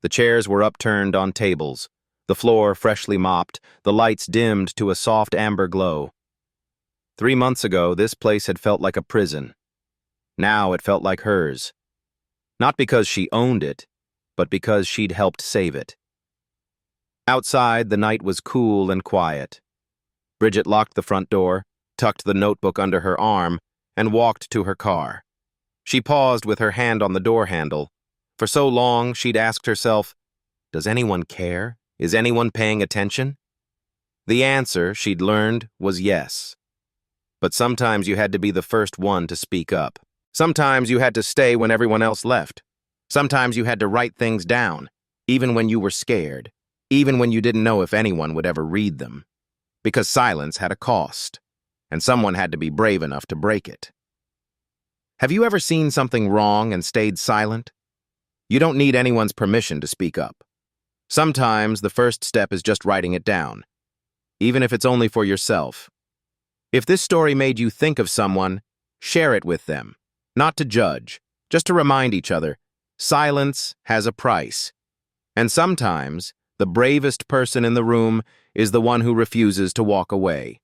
The chairs were upturned on tables, the floor freshly mopped, the lights dimmed to a soft amber glow. 3 months ago, this place had felt like a prison. Now it felt like hers. Not because she owned it, but because she'd helped save it. Outside, the night was cool and quiet. Bridget locked the front door, tucked the notebook under her arm, and walked to her car. She paused with her hand on the door handle. For so long, she'd asked herself, does anyone care? Is anyone paying attention? The answer, she'd learned, was yes. But sometimes you had to be the first one to speak up. Sometimes you had to stay when everyone else left. Sometimes you had to write things down, even when you were scared, even when you didn't know if anyone would ever read them. Because silence had a cost, and someone had to be brave enough to break it. Have you ever seen something wrong and stayed silent? You don't need anyone's permission to speak up. Sometimes the first step is just writing it down, even if it's only for yourself. If this story made you think of someone, share it with them, not to judge, just to remind each other, silence has a price. And sometimes, the bravest person in the room is the one who refuses to walk away.